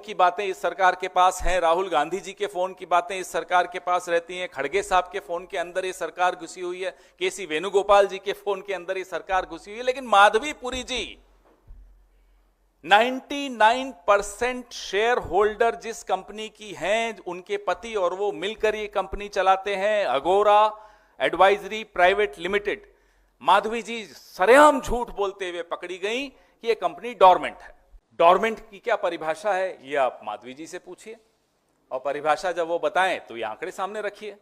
की बातें इस सरकार के पास हैं, राहुल गांधी जी के फोन की बातें इस सरकार के पास रहती हैं, खड़गे साहब के फोन के अंदर ये सरकार घुसी हुई है, केसी वेणुगोपाल जी के फोन के अंदर ये सरकार घुसी हुई है, लेकिन माधवीपुरी जी 99% शेयर होल्डर जिस कंपनी की हैं, उनके पति और वो मिलकर ये कंपनी चलाते हैं, अगोरा एडवाइजरी प्राइवेट लिमिटेड। माधवी जी सरेआम झूठ बोलते हुए पकड़ी गई कि ये कंपनी डोरमेंट है। डोरमेंट की क्या परिभाषा है ये आप माधवी जी से पूछिए, और परिभाषा जब वो बताएं तो ये आंकड़े सामने रखिए।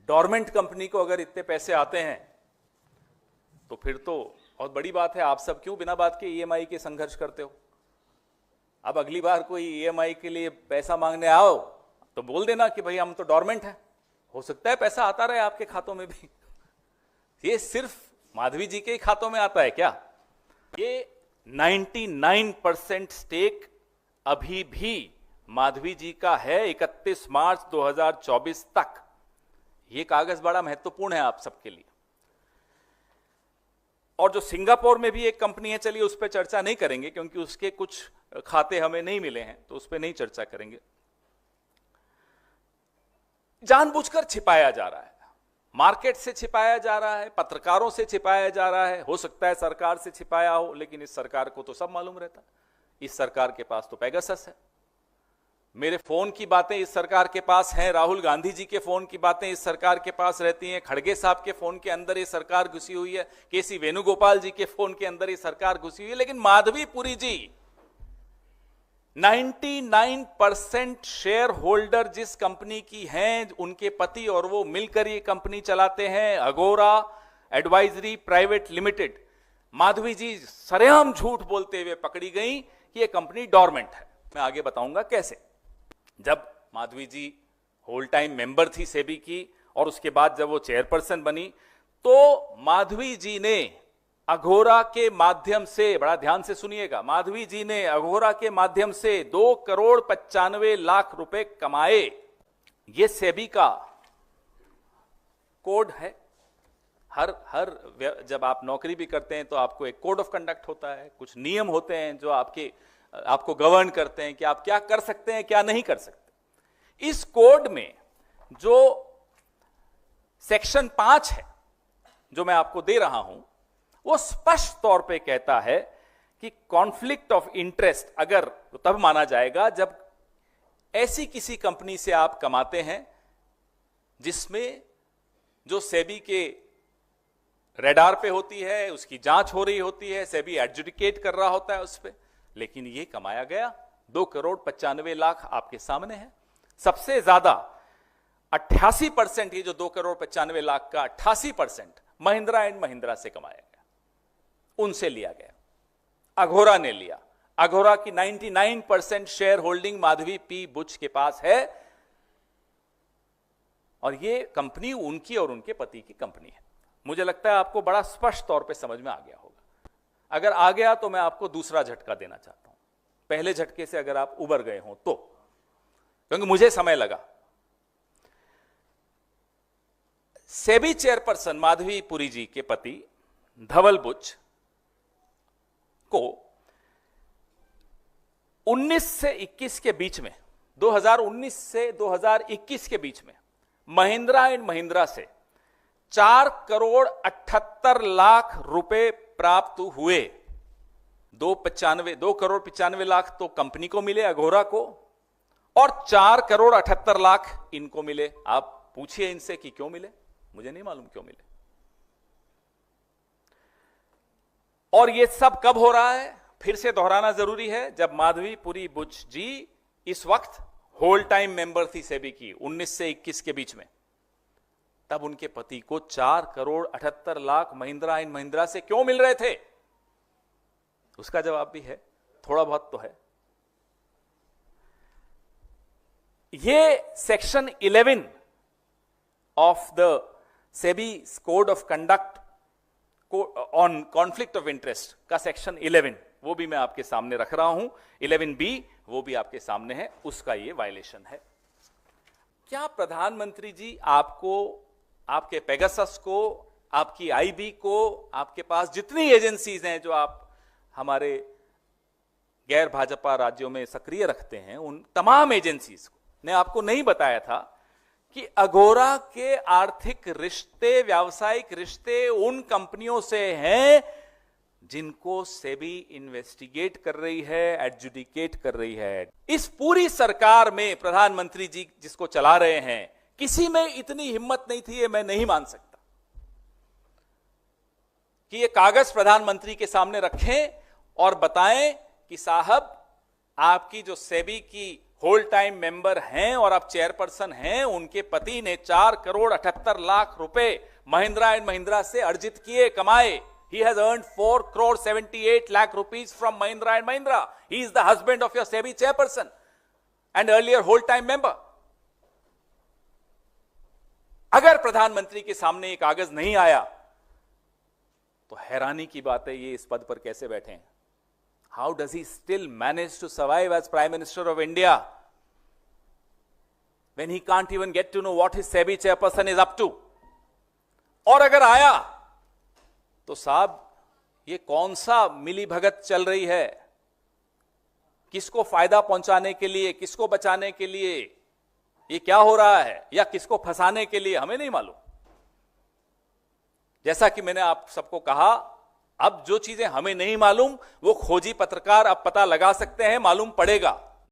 डोरमेंट कंपनी को अगर इतने पैसे आते हैं तो फिर तो बहुत बड़ी बात है। आप सब क्यों बिना बात के ईएमआई के संघर्ष करते हो? अब अगली बार कोई ईएमआई के लिए पैसा मांगने आओ तो बोल देना कि भाई हम तो डोरमेंट है, हो सकता है पैसा आता रहे आपके खातों में भी। ये सिर्फ माधवी जी के खातों में आता है क्या? ये 99% स्टेक अभी भी माधवी जी का है 31 मार्च 2024 तक। ये कागज बड़ा महत्वपूर्ण है आप सबके लिए। और जो सिंगापुर में भी एक कंपनी है, चलिए उस पर चर्चा नहीं करेंगे क्योंकि उसके कुछ खाते हमें नहीं मिले हैं, तो उस पर नहीं चर्चा करेंगे। जानबूझकर छिपाया जा रहा है, मार्केट से छिपाया जा रहा है, पत्रकारों से छिपाया जा रहा है, हो सकता है सरकार से छिपाया हो, लेकिन इस सरकार को तो सब मालूम रहता है। इस सरकार के पास तो पेगासस है। मेरे फोन की बातें इस सरकार के पास हैं, राहुल गांधी जी के फोन की बातें इस सरकार के पास रहती हैं, खड़गे साहब के फोन के अंदर ये सरकार घुसी हुई है, केसी वेणुगोपाल जी के फोन के अंदर ये सरकार घुसी हुई है, लेकिन माधवीपुरी जी 99% शेयर होल्डर जिस कंपनी की हैं, उनके पति और वो मिलकर ये कंपनी चलाते हैं, अगोरा एडवाइजरी प्राइवेट लिमिटेड। माधवी जी सरेआम झूठ बोलते हुए पकड़ी गई कि ये कंपनी डोरमेंट है। मैं आगे बताऊंगा कैसे। जब माधवी जी होल टाइम मेंबर थी सेबी की और उसके बाद जब वो चेयरपर्सन बनी, तो माधवी जी ने अघोरा के माध्यम से, बड़ा ध्यान से सुनिएगा, माधवी जी ने अघोरा के माध्यम से 2,95,00,000 रुपए कमाए। ये सेबी का कोड है। हर जब आप नौकरी भी करते हैं तो आपको एक कोड ऑफ कंडक्ट होता है, कुछ नियम होते हैं जो आपको गवर्न करते हैं कि आप क्या कर सकते हैं, क्या नहीं कर सकते। इस कोड में जो सेक्शन 5 है जो मैं आपको दे रहा हूं, वो स्पष्ट तौर पे कहता है कि कॉन्फ्लिक्ट ऑफ इंटरेस्ट अगर तब माना जाएगा जब ऐसी किसी कंपनी से आप कमाते हैं जिसमें जो सेबी के रेडार पे होती है, उसकी जांच हो रही होती है, सेबी एडजुडिकेट कर रहा होता है उस पर, लेकिन ये कमाया गया 2,95,00,000 आपके सामने है। सबसे ज्यादा 88%, ये जो 2,95,00,000 का 88% महिंद्रा एंड महिंद्रा से कमाया गया, उनसे लिया गया, अघोरा ने लिया। अघोरा की 99% share holding Madhabi P Buch के पास है और ये कंपनी उनकी और उनके पति की कंपनी है। मुझे लगता है आपको बड़ा स्पष्ट तौर पे समझ में आ गया होगा। अगर आ गया तो मैं आपको दूसरा झटका देना चाहता हूं, पहले झटके से अगर आप उबर गए हो तो, क्योंकि मुझे समय लगा। सेबी चेयरपर्सन माधवीपुरी जी के पति धवल बुच को 19 से 21 के बीच में, 2019 से 2021 के बीच में महिंद्रा एंड महिंद्रा से 4,78,00,000 रुपए प्राप्त हुए। 2,95,00,000 तो कंपनी को मिले, अघोरा को, और 4,78,00,000 इनको मिले। आप पूछिए इनसे कि क्यों मिले, मुझे नहीं मालूम क्यों मिले। और ये सब कब हो रहा है, फिर से दोहराना जरूरी है, जब माधवीपुरी बुच जी इस वक्त होल टाइम मेंबर थी सेबी की 19 से 21 के बीच में, तब उनके पति को 4,78,00,000 महिंद्रा एंड महिंद्रा से क्यों मिल रहे थे, उसका जवाब भी है, थोड़ा बहुत तो है। ये section 11 of the SEBI code of conduct on conflict of interest का सेक्शन 11, वो भी मैं आपके सामने रख रहा हूं। 11B वो भी आपके सामने है, उसका ये वायलेशन है। क्या प्रधानमंत्री जी आपको, आपके पेगासस को, आपकी आईबी को, आपके पास जितनी एजेंसीज हैं जो आप हमारे गैर भाजपा राज्यों में सक्रिय रखते हैं, उन तमाम एजेंसीज ने आपको नहीं बताया था कि अगोरा के आर्थिक रिश्ते, व्यावसायिक रिश्ते उन कंपनियों से हैं जिनको सेबी इन्वेस्टिगेट कर रही है, एडजुडिकेट कर रही है। इस पूरी सरकार में प्रधानमंत्री जी जिसको चला रहे हैं, किसी में इतनी हिम्मत नहीं थी, ये मैं नहीं मान सकता कि ये कागज प्रधानमंत्री के सामने रखें और बताएं कि साहब आपकी जो सेबी की होल टाइम मेंबर हैं और आप चेयरपर्सन हैं, उनके पति ने 4,78,00,000 रुपए महिंद्रा एंड महिंद्रा से अर्जित किए, कमाए। He has earned 4,78,00,000 rupees from Mahindra and Mahindra. He is the husband of your SEBI chairperson and earlier whole-time member. अगर प्रधानमंत्री के सामने ये कागज नहीं आया तो हैरानी की बात है ये इस पद पर कैसे बैठे हैं। How does he still manage to survive as Prime Minister of India when he can't even get to know what his SEBI chairperson is up to? और अगर आया तो साहब ये कौन सा मिली भगत चल रही है, किसको फायदा पहुंचाने के लिए, किसको बचाने के लिए ये क्या हो रहा है, या किसको फंसाने के लिए, हमें नहीं मालूम। जैसा कि मैंने आप सबको कहा, अब जो चीजें हमें नहीं मालूम वो खोजी पत्रकार अब पता लगा सकते हैं, मालूम पड़ेगा।